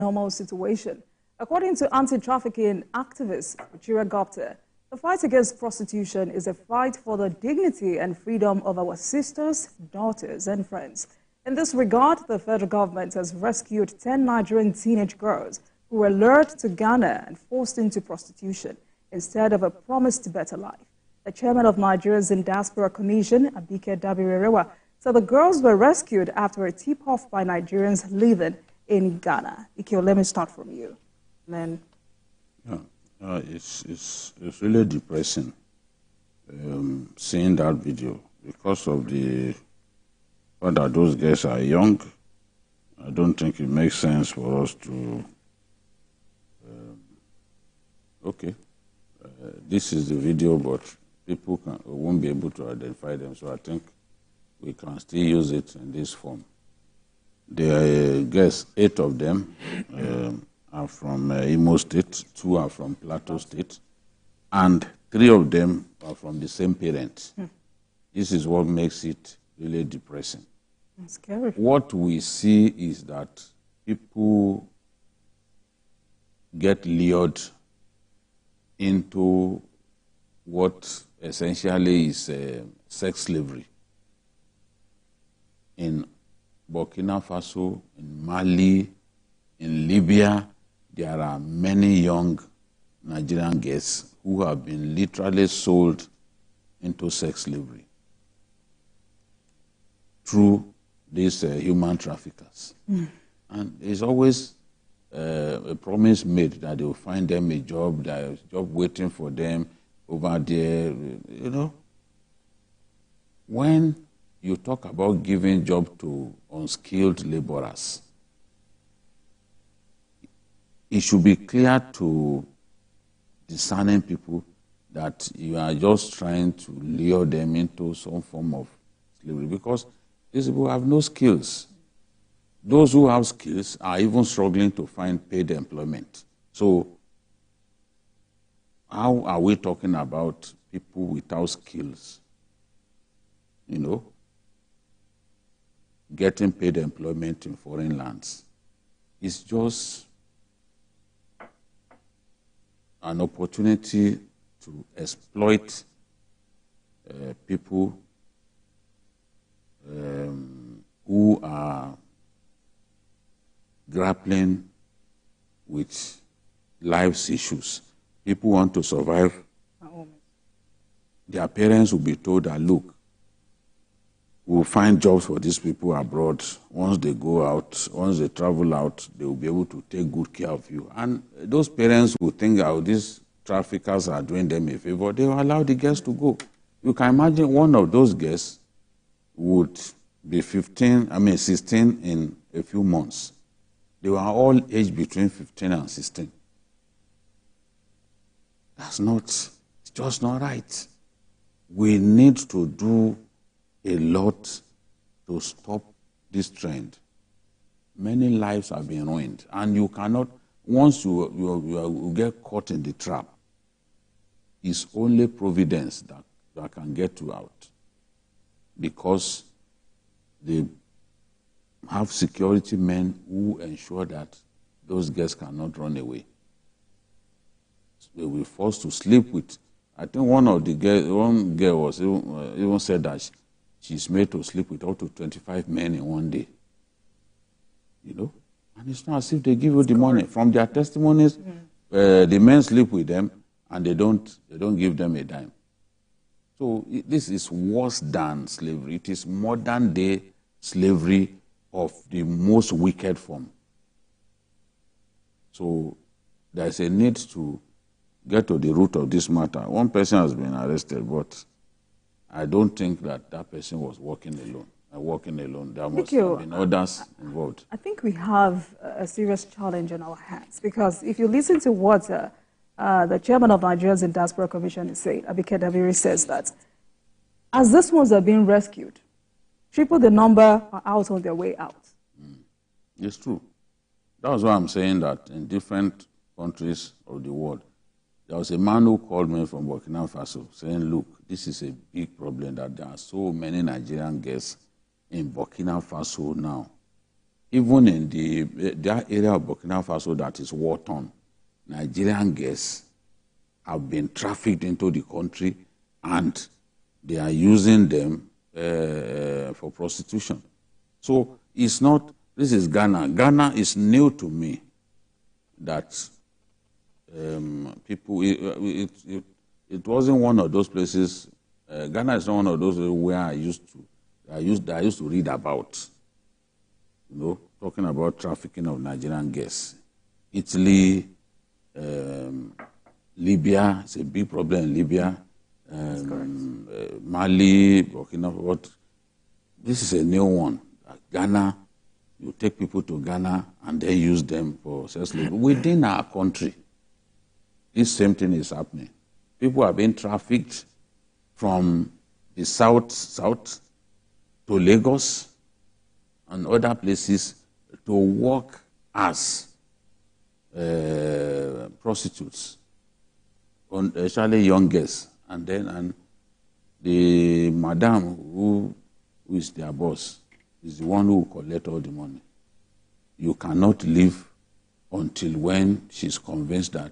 normal situation. According to anti-trafficking activist Ruchira Gupta, the fight against prostitution is a fight for the dignity and freedom of our sisters, daughters, and friends. In this regard, the federal government has rescued 10 Nigerian teenage girls who were lured to Ghana and forced into prostitution instead of a promised better life. The chairman of Nigerians Diaspora Commission, Abike Dabiri-Erewa, said the girls were rescued after a tip-off by Nigerians living in Ghana. Ikeo, let me start from you. Then. It's really depressing seeing that video because of the fact that those guys are young. I don't think it makes sense for us to. This is the video, but people won't be able to identify them, so I think we can still use it in this form. There are, guess, 8 of them are from Imo State, 2 are from Plateau State, and 3 of them are from the same parents. This is what makes it really depressing. That's scary. What we see is that people get lured into what essentially is sex slavery. In Burkina Faso, in Mali, in Libya, there are many young Nigerian girls who have been literally sold into sex slavery through these human traffickers. And there's always a promise made that they will find them a job, there's a job waiting for them over there, you know. When you talk about giving job to unskilled laborers, it should be clear to discerning people that you are just trying to lure them into some form of slavery, because these people have no skills. Those who have skills are even struggling to find paid employment. So how are we talking about people without skills, you know, getting paid employment in foreign lands? It's just an opportunity to exploit people who are grappling with life's issues. People want to survive. Their parents will be told that, look, we'll find jobs for these people abroad. Once they go out, once they travel out, they will be able to take good care of you. And those parents will think, oh, these traffickers are doing them a favor. They will allow the girls to go. You can imagine one of those girls would be 16 in a few months. They were all aged between 15 and 16. It's just not right. We need to do a lot to stop this trend. Many lives have been ruined, and you cannot, once you get caught in the trap, it's only providence that can get you out, because they have security men who ensure that those girls cannot run away. They will be forced to sleep with. I think one girl was even said that she's made to sleep with up to 25 men in one day. You know, and it's not as if they give you the money. From their testimonies, the men sleep with them and they don't give them a dime. So this is worse than slavery. It is modern day slavery of the most wicked form. So there's a need to get to the root of this matter. One person has been arrested, but I don't think that person was working alone. There must have been others involved. I think we have a serious challenge on our hands, because if you listen to what the chairman of Nigerians Diaspora Commission is saying, Abike Dabiri, says that as these ones are being rescued, triple the number are out on their way out. It's true. That's why I'm saying that in different countries of the world, there was a man who called me from Burkina Faso saying, look, this is a big problem that there are so many Nigerian girls in Burkina Faso now. even in that area of Burkina Faso that is war-torn, Nigerian girls have been trafficked into the country and they are using them for prostitution. So it's not, this is Ghana. Ghana is new to me that people, it wasn't one of those places, Ghana is not one of those where I used to read about, you know, talking about trafficking of Nigerian girls. Italy, Libya, it's a big problem in Libya, Mali, Burkina Faso. This is a new one. Ghana, you take people to Ghana and then use them for sex slavery. Within our country, this same thing is happening. People are being trafficked from the south to Lagos and other places to work as prostitutes, especially young girls. And the madam who is their boss is the one who will collect all the money. You cannot leave until when she's convinced that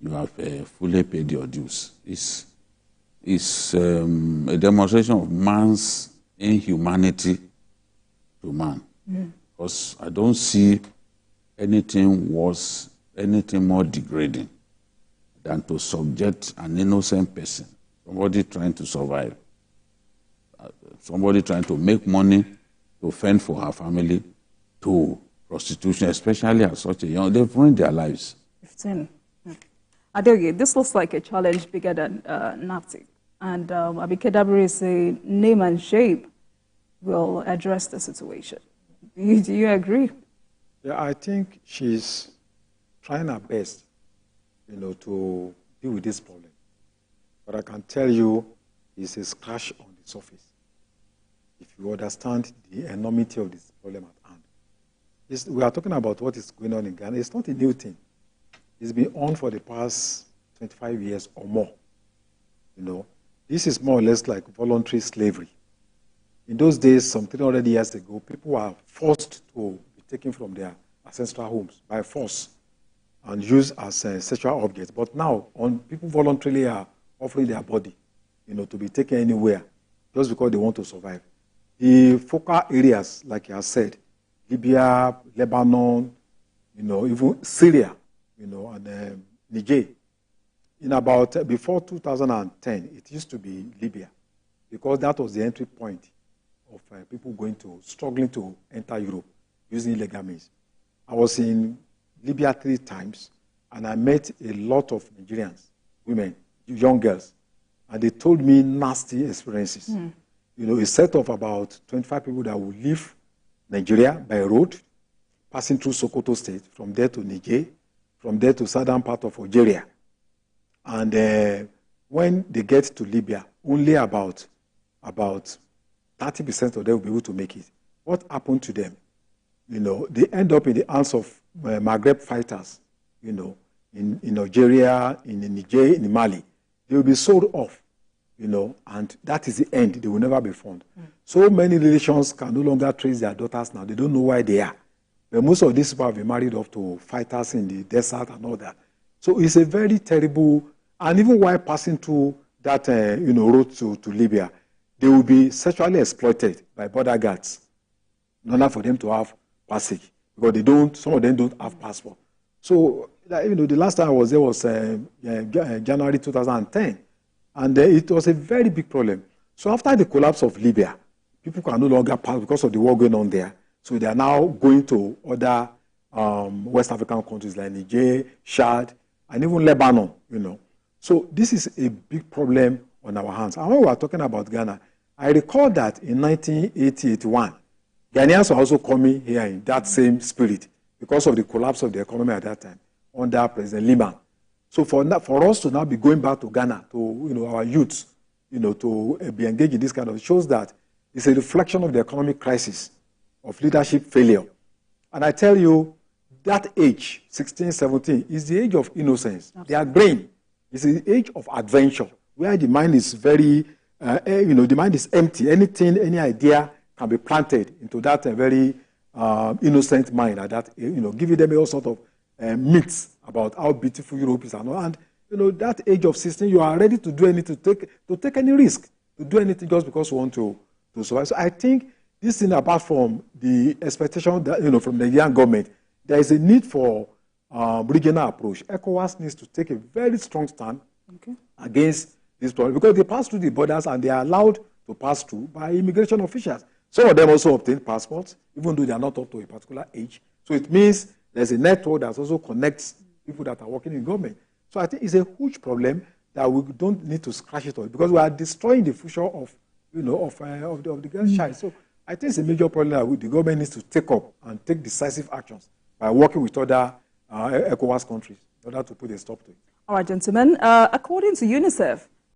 you have fully paid your dues. It's a demonstration of man's inhumanity to man. Because I don't see anything worse, anything more degrading than to subject an innocent person, somebody trying to survive, somebody trying to make money to fend for her family, to prostitution, especially at such a young, they've ruined their lives. 15. Adoge, this looks like a challenge bigger than NAFTIC. And Abike Dabiri say name and shape will address the situation. Do you agree? Yeah, I think she's trying her best, you know, to deal with this problem. But I can tell you, it's a scratch on the surface. If you understand the enormity of this problem at hand. We are talking about what is going on in Ghana. It's not a new thing. It's been on for the past 25 years or more. You know, this is more or less like voluntary slavery. In those days, some 300 years ago, people were forced to be taken from their ancestral homes by force and used as sexual objects. But now, people voluntarily are offering their body, you know, to be taken anywhere just because they want to survive. The focal areas, like I said, Libya, Lebanon, you know, even Syria, you know, and Niger. In about, before 2010, it used to be Libya, because that was the entry point of people struggling to enter Europe using illegal means. I was in Libya 3 times, and I met a lot of Nigerians, women, young girls, and they told me nasty experiences. You know, a set of about 25 people that would leave Nigeria by road, passing through Sokoto State, from there to Niger, from there to southern part of Algeria. And when they get to Libya, only about 30% of them will be able to make it. What happened to them? You know, they end up in the hands of Maghreb fighters, you know, in Algeria, in Niger, in Mali. They will be sold off, you know, and that is the end. They will never be found. So many relations can no longer trace their daughters now. They don't know where they are. But most of these people have been married off to fighters in the desert and all that. So it's a very terrible, and even while passing through that you know, road to Libya, they will be sexually exploited by border guards in order for them to have passage, because some of them don't have passport. So, you know, the last time I was there was January 2010, and it was a very big problem. So after the collapse of Libya, people can no longer pass because of the war going on there. So they are now going to other West African countries like Niger, Chad, and even Lebanon, you know. So this is a big problem on our hands. And when we are talking about Ghana, I recall that in 1980-81, Ghanaians were also coming here in that same spirit because of the collapse of the economy at that time under President Liman. So for us to now be going back to Ghana, to, you know, our youths, you know, to be engaged in this kind of, shows that it's a reflection of the economic crisis, of leadership failure. And I tell you, that age, 16, 17, is the age of innocence. Absolutely. Their brain is the age of adventure, where the mind is very, you know, the mind is empty. Anything, any idea can be planted into that very innocent mind at that, giving them all sort of myths about how beautiful Europe is and all. And that age of 16, you are ready to do anything, to take any risk, to do anything just because you want to survive. So I think this thing, apart from the expectation that from the young government, there is a need for regional approach. ECOWAS needs to take a very strong stand against this problem, because they pass through the borders and they are allowed to pass through by immigration officials. Some of them also obtain passports, even though they are not up to a particular age. So it means there's a network that also connects people that are working in government. So I think it's a huge problem that we don't need to scratch it all, because we are destroying the future of the girl child. So I think it's a major problem that the government needs to take up and take decisive actions by working with other ECOWAS countries in order to put a stop to it. All right, gentlemen. According to UNICEF,